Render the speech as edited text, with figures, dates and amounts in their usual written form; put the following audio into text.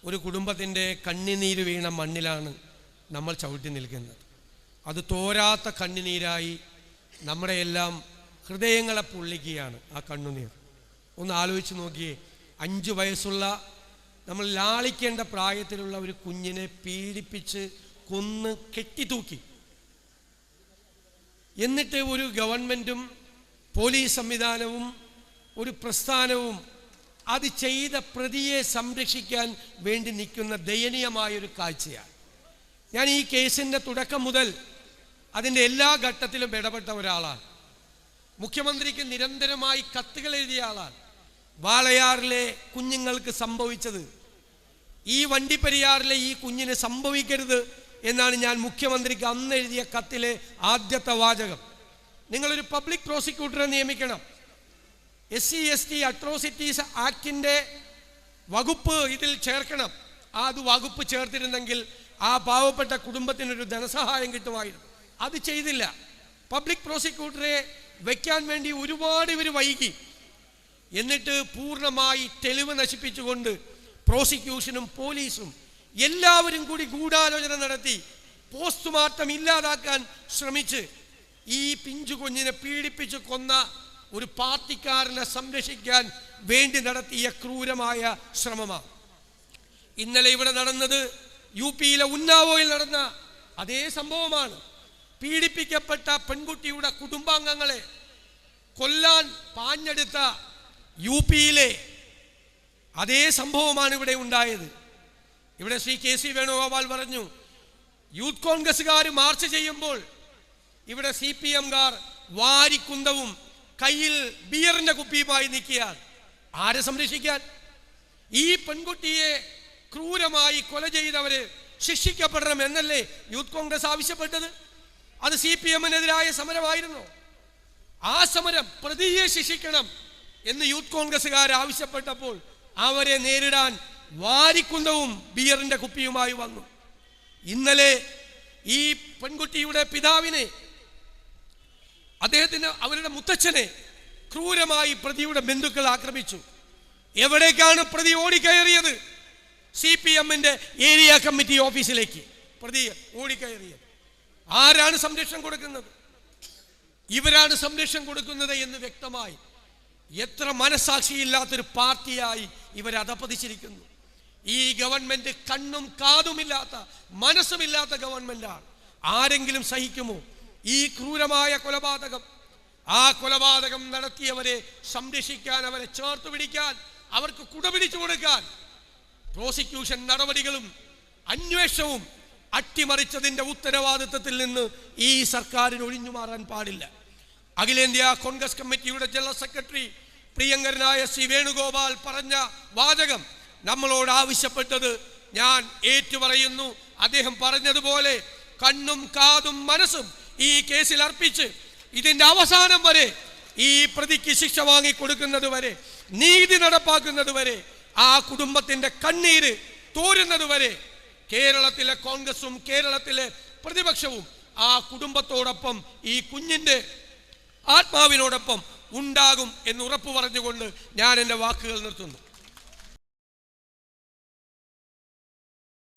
ഒരു കുടുംബത്തിൻ്റെ കണ്ണുനീര് വീണ മണ്ണിലാണ് നമ്മൾ ചവിട്ടി നിൽക്കുന്നത്. അത് തോരാത്ത കണ്ണുനീരായി നമ്മുടെ എല്ലാം ഹൃദയങ്ങളെ പൊള്ളിക്കുകയാണ് ആ കണ്ണുനീർ. ഒന്ന് ആലോചിച്ച് നോക്കിയേ, 5 വയസ്സുള്ള നമ്മൾ ലാളിക്കേണ്ട പ്രായത്തിലുള്ള ഒരു കുഞ്ഞിനെ പീഡിപ്പിച്ച് കൊന്ന് കെട്ടിത്തൂക്കി. എന്നിട്ട് ഒരു ഗവൺമെൻറ്റും പോലീസ് സംവിധാനവും ഒരു പ്രസ്ഥാനവും അത് ചെയ്ത പ്രതിയെ സംരക്ഷിക്കാൻ വേണ്ടി നിൽക്കുന്ന ദയനീയമായൊരു കാഴ്ചയാണ്. ഞാൻ ഈ കേസിൻ്റെ തുടക്കം മുതൽ അതിൻ്റെ എല്ലാ ഘട്ടത്തിലും ഇടപെട്ട ഒരാളാണ്. മുഖ്യമന്ത്രിക്ക് നിരന്തരമായി കത്തുകൾ എഴുതിയ ആളാണ്. വാളയാറിലെ കുഞ്ഞുങ്ങൾക്ക് സംഭവിച്ചത് ഈ വണ്ടിപ്പെരിയാറിലെ ഈ കുഞ്ഞിന് സംഭവിക്കരുത് എന്നാണ് ഞാൻ മുഖ്യമന്ത്രിക്ക് അന്ന് എഴുതിയ കത്തിലെ ആദ്യത്തെ വാചകം. നിങ്ങളൊരു പബ്ലിക് പ്രോസിക്യൂട്ടറെ നിയമിക്കണം. SC/ST അട്രോസിറ്റീസ് ആക്ടിൻ്റെ വകുപ്പ് ഇതിൽ ചേർക്കണം. അത് വകുപ്പ് ചേർത്തിരുന്നെങ്കിൽ ആ പാവപ്പെട്ട കുടുംബത്തിനൊരു ധനസഹായം കിട്ടുമായിരുന്നു. അത് ചെയ്തില്ല. പബ്ലിക് പ്രോസിക്യൂട്ടറെ വയ്ക്കാൻ വേണ്ടി ഒരുപാട് ഇവർ വൈകി. എന്നിട്ട് പൂർണ്ണമായി തെളിവ് നശിപ്പിച്ചുകൊണ്ട് പ്രോസിക്യൂഷനും പോലീസും എല്ലാവരും കൂടി ഗൂഢാലോചന നടത്തി പോസ്റ്റ്മോർട്ടം ഇല്ലാതാക്കാൻ ശ്രമിച്ച് ഈ പിഞ്ചു കുഞ്ഞിനെ പീഡിപ്പിച്ച് കൊന്ന ഒരു പാർട്ടിക്കാരനെ സംരക്ഷിക്കാൻ വേണ്ടി നടത്തിയ ക്രൂരമായ ശ്രമമാണ്. ഇന്നലെ ഇവിടെ നടന്നത് UP-യിലെ ഉന്നാവോയിൽ നടന്ന അതേ സംഭവമാണ്. പീഡിപ്പിക്കപ്പെട്ട പെൺകുട്ടിയുടെ കുടുംബാംഗങ്ങളെ കൊല്ലാൻ പാഞ്ഞെടുത്ത UP-യിലെ അതേ സംഭവമാണ് ഇവിടെ ഉണ്ടായത്. ഇവിടെ ശ്രീ KC വേണുഗോപാൽ പറഞ്ഞു, യൂത്ത് കോൺഗ്രസ്സുകാർ മാർച്ച് ചെയ്യുമ്പോൾ ഇവിടെ CPM-കാർ വാരിക്കുന്തവും കയ്യിൽ ബിയറിന്റെ കുപ്പിയുമായി നിൽക്കുകയാണ്. ആരെ സംരക്ഷിക്കാൻ? ഈ പെൺകുട്ടിയെ ക്രൂരമായി കൊല ചെയ്തവര് ശിക്ഷിക്കപ്പെടണം എന്നല്ലേ യൂത്ത് കോൺഗ്രസ് ആവശ്യപ്പെട്ടത്? അത് CPM-നെതിരായ സമരമായിരുന്നു. ആ സമരം പ്രതിയെ ശിക്ഷിക്കണം എന്ന് യൂത്ത് കോൺഗ്രസ്സുകാർ ആവശ്യപ്പെട്ടപ്പോൾ അവരെ നേരിടാൻ വാരിക്കുന്തവും ബിയറിന്റെ കുപ്പിയുമായി വന്നു. ഇന്നലെ ഈ പെൺകുട്ടിയുടെ പിതാവിനെ, അദ്ദേഹത്തിന് അവരുടെ മുത്തച്ഛനെ ക്രൂരമായി പ്രതിയുടെ ബന്ധുക്കൾ ആക്രമിച്ചു. എവിടേക്കാണ് പ്രതി ഓടിക്കയറിയത്? CPM-ന്റെ ഏരിയ കമ്മിറ്റി ഓഫീസിലേക്ക് പ്രതി ഓടിക്കയറിയത്. ആരാണ് സംരക്ഷണം കൊടുക്കുന്നത്? ഇവരാണ് സംരക്ഷണം കൊടുക്കുന്നത് എന്ന് വ്യക്തമായി. എത്ര മനസാക്ഷിയില്ലാത്തൊരു പാർട്ടിയായി ഇവർ അധപ്പതിച്ചിരിക്കുന്നു. ഈ ഗവൺമെന്റ് കണ്ണും കാതുമില്ലാത്ത മനസ്സുമില്ലാത്ത ഗവൺമെന്റാണ്. ആരെങ്കിലും സഹിക്കുമോ ഈ ക്രൂരമായ കൊലപാതകം? ആ കൊലപാതകം നടത്തിയവരെ സംരക്ഷിക്കാൻ, അവരെ ചേർത്ത് പിടിക്കാൻ, അവർക്ക് കുടപിടിച്ചു കൊടുക്കാൻ പ്രോസിക്യൂഷൻ നടപടികളും അന്വേഷണവും അട്ടിമറിച്ചതിന്റെ ഉത്തരവാദിത്വത്തിൽ നിന്ന് ഈ സർക്കാരിന് ഒഴിഞ്ഞു മാറാൻ പാടില്ല. അഖിലേന്ത്യാ കോൺഗ്രസ് കമ്മിറ്റിയുടെ ജനറൽ സെക്രട്ടറി പ്രിയങ്കരനായ ശ്രീ വേണുഗോപാൽ പറഞ്ഞ വാചകം നമ്മളോട് ആവശ്യപ്പെട്ടത് ഞാൻ ഏറ്റുപറയുന്നു. അദ്ദേഹം പറഞ്ഞതുപോലെ കണ്ണും കാതും മനസ്സും ഈ കേസിൽ അർപ്പിച്ച് ഇതിന്റെ അവസാനം വരെ, ഈ പ്രതിക്ക് ശിക്ഷ വാങ്ങിക്കൊടുക്കുന്നത് വരെ, നീതി നടപ്പാക്കുന്നത് വരെ, ആ കുടുംബത്തിന്റെ കണ്ണീര് തോരുന്നത് വരെ കേരളത്തിലെ കോൺഗ്രസും കേരളത്തിലെ പ്രതിപക്ഷവും ആ കുടുംബത്തോടൊപ്പം ഈ കുഞ്ഞിന്റെ ആത്മാവിനോടൊപ്പം ഉണ്ടാകും എന്ന് ഉറപ്പു പറഞ്ഞുകൊണ്ട് ഞാൻ എൻ്റെ വാക്കുകൾ നിർത്തുന്നു.